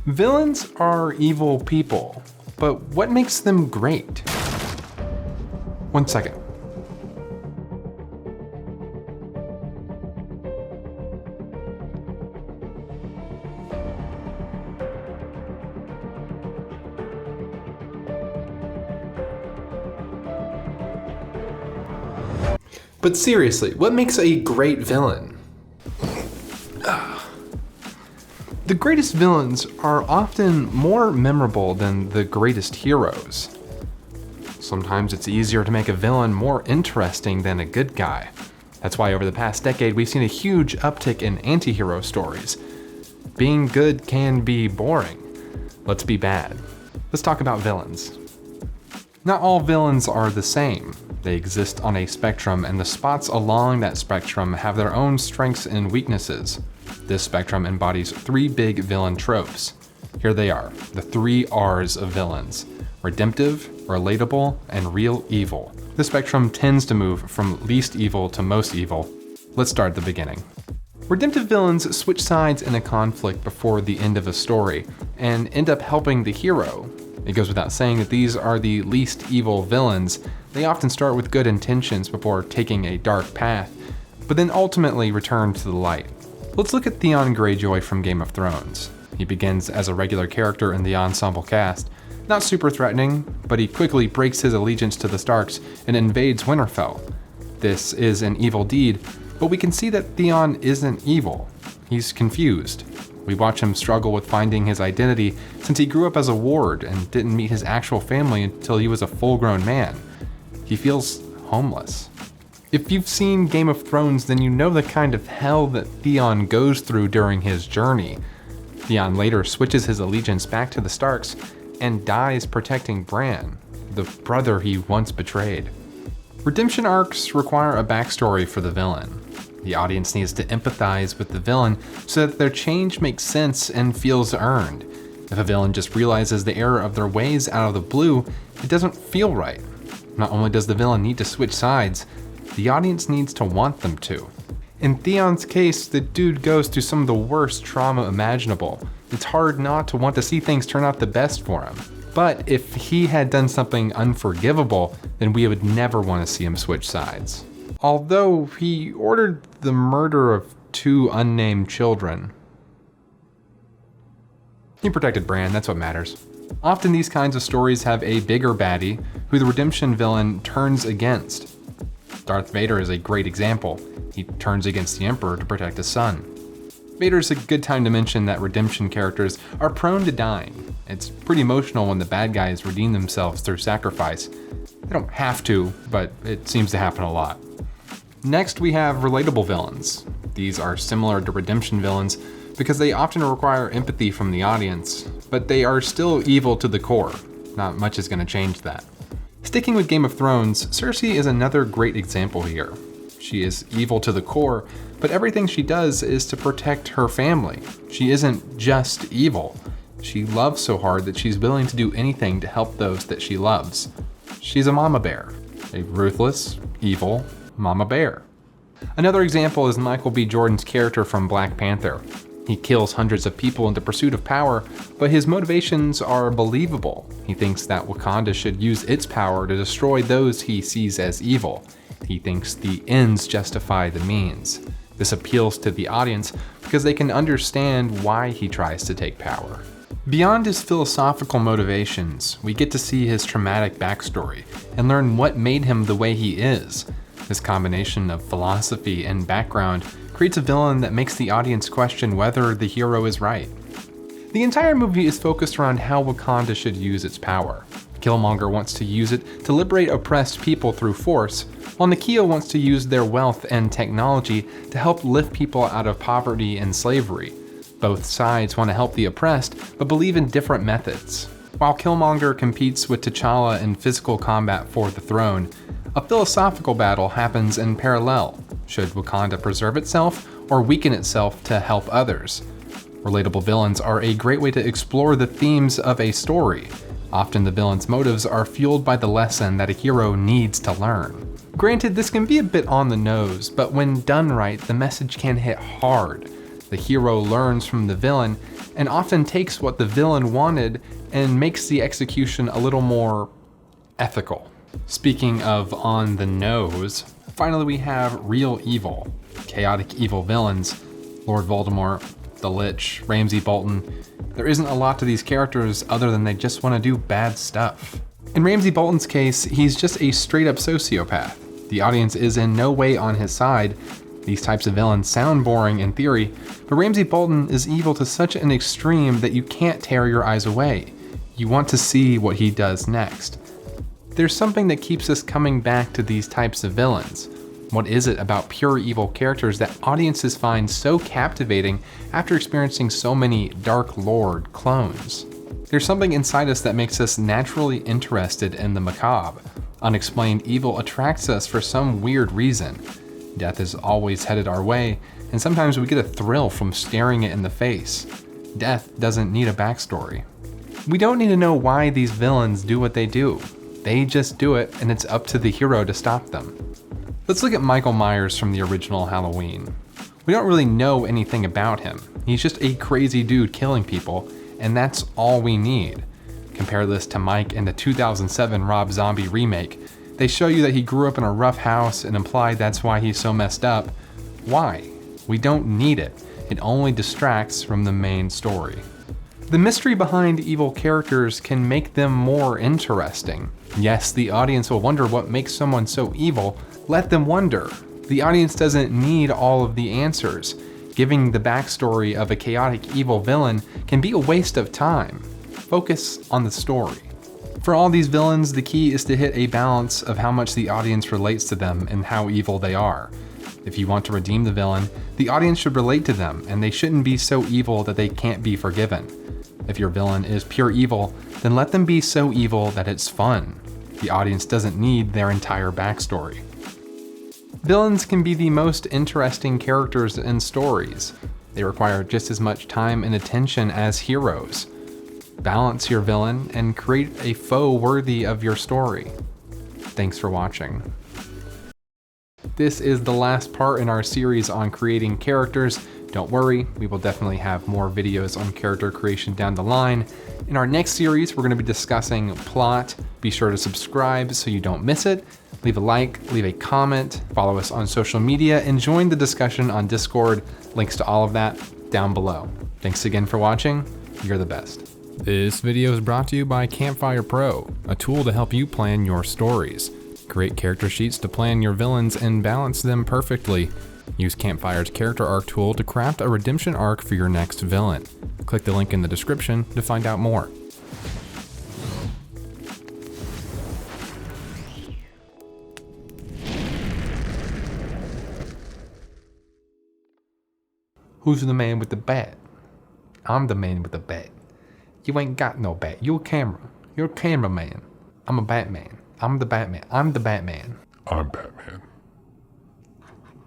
Villains are evil people, but what makes them great? 1 second. But seriously, what makes a great villain? The greatest villains are often more memorable than the greatest heroes. Sometimes it's easier to make a villain more interesting than a good guy. That's why over the past decade we've seen a huge uptick in anti-hero stories. Being good can be boring. Let's be bad. Let's talk about villains. Not all villains are the same. They exist on a spectrum, and the spots along that spectrum have their own strengths and weaknesses. This spectrum embodies 3 big villain tropes. Here they are, the 3 R's of villains: redemptive, relatable, and real evil. This spectrum tends to move from least evil to most evil. Let's start at the beginning. Redemptive villains switch sides in a conflict before the end of a story and end up helping the hero. It goes without saying that these are the least evil villains. They often start with good intentions before taking a dark path, but then ultimately return to the light. Let's look at Theon Greyjoy from Game of Thrones. He begins as a regular character in the ensemble cast. Not super threatening, but he quickly breaks his allegiance to the Starks and invades Winterfell. This is an evil deed, but we can see that Theon isn't evil. He's confused. We watch him struggle with finding his identity since he grew up as a ward and didn't meet his actual family until he was a full-grown man. He feels homeless. If you've seen Game of Thrones, then you know the kind of hell that Theon goes through during his journey. Theon later switches his allegiance back to the Starks and dies protecting Bran, the brother he once betrayed. Redemption arcs require a backstory for the villain. The audience needs to empathize with the villain so that their change makes sense and feels earned. If a villain just realizes the error of their ways out of the blue, it doesn't feel right. Not only does the villain need to switch sides, the audience needs to want them to. In Theon's case, the dude goes through some of the worst trauma imaginable. It's hard not to want to see things turn out the best for him. But if he had done something unforgivable, then we would never want to see him switch sides. Although he ordered the murder of 2 unnamed children. He protected Bran, that's what matters. Often these kinds of stories have a bigger baddie who the redemption villain turns against. Darth Vader is a great example. He turns against the Emperor to protect his son. Vader's a good time to mention that redemption characters are prone to dying. It's pretty emotional when the bad guys redeem themselves through sacrifice. They don't have to, but it seems to happen a lot. Next, we have relatable villains. These are similar to redemption villains because they often require empathy from the audience, but they are still evil to the core. Not much is going to change that. Sticking with Game of Thrones, Cersei is another great example here. She is evil to the core, but everything she does is to protect her family. She isn't just evil. She loves so hard that she's willing to do anything to help those that she loves. She's a mama bear, a ruthless, evil mama bear. Another example is Michael B. Jordan's character from Black Panther. He kills hundreds of people in the pursuit of power, but his motivations are believable. He thinks that Wakanda should use its power to destroy those he sees as evil. He thinks the ends justify the means. This appeals to the audience because they can understand why he tries to take power. Beyond his philosophical motivations, we get to see his traumatic backstory and learn what made him the way he is. This combination of philosophy and background creates a villain that makes the audience question whether the hero is right. The entire movie is focused around how Wakanda should use its power. Killmonger wants to use it to liberate oppressed people through force, while Nakia wants to use their wealth and technology to help lift people out of poverty and slavery. Both sides want to help the oppressed, but believe in different methods. While Killmonger competes with T'Challa in physical combat for the throne, a philosophical battle happens in parallel. Should Wakanda preserve itself or weaken itself to help others? Relatable villains are a great way to explore the themes of a story. Often the villain's motives are fueled by the lesson that a hero needs to learn. Granted, this can be a bit on the nose, but when done right, the message can hit hard. The hero learns from the villain and often takes what the villain wanted and makes the execution a little more ethical. Speaking of on the nose, finally we have real evil, chaotic evil villains, Lord Voldemort, the Lich, Ramsay Bolton. There isn't a lot to these characters other than they just want to do bad stuff. In Ramsay Bolton's case, he's just a straight up sociopath. The audience is in no way on his side. These types of villains sound boring in theory, but Ramsay Bolton is evil to such an extreme that you can't tear your eyes away. You want to see what he does next. There's something that keeps us coming back to these types of villains. What is it about pure evil characters that audiences find so captivating after experiencing so many Dark Lord clones? There's something inside us that makes us naturally interested in the macabre. Unexplained evil attracts us for some weird reason. Death is always headed our way, and sometimes we get a thrill from staring it in the face. Death doesn't need a backstory. We don't need to know why these villains do what they do. They just do it, and it's up to the hero to stop them. Let's look at Michael Myers from the original Halloween. We don't really know anything about him. He's just a crazy dude killing people, and that's all we need. Compare this to Mike in the 2007 Rob Zombie remake. They show you that he grew up in a rough house and imply that's why he's so messed up. Why? We don't need it. It only distracts from the main story. The mystery behind evil characters can make them more interesting. Yes, the audience will wonder what makes someone so evil. Let them wonder. The audience doesn't need all of the answers. Giving the backstory of a chaotic evil villain can be a waste of time. Focus on the story. For all these villains, the key is to hit a balance of how much the audience relates to them and how evil they are. If you want to redeem the villain, the audience should relate to them, and they shouldn't be so evil that they can't be forgiven. If your villain is pure evil, then let them be so evil that it's fun. The audience doesn't need their entire backstory. Villains can be the most interesting characters in stories. They require just as much time and attention as heroes. Balance your villain and create a foe worthy of your story. Thanks for watching. This is the last part in our series on creating characters. Don't worry, we will definitely have more videos on character creation down the line. In our next series, we're going to be discussing plot. Be sure to subscribe so you don't miss it. Leave a like, leave a comment, follow us on social media, and join the discussion on Discord. Links to all of that down below. Thanks again for watching. You're the best. This video is brought to you by Campfire Pro, a tool to help you plan your stories. Create character sheets to plan your villains and balance them perfectly. Use Campfire's character arc tool to craft a redemption arc for your next villain. Click the link in the description to find out more. Who's the man with the bat? I'm the man with the bat. You ain't got no bat. You're a camera. You're a cameraman. I'm a Batman. I'm the Batman. I'm the Batman. I'm Batman.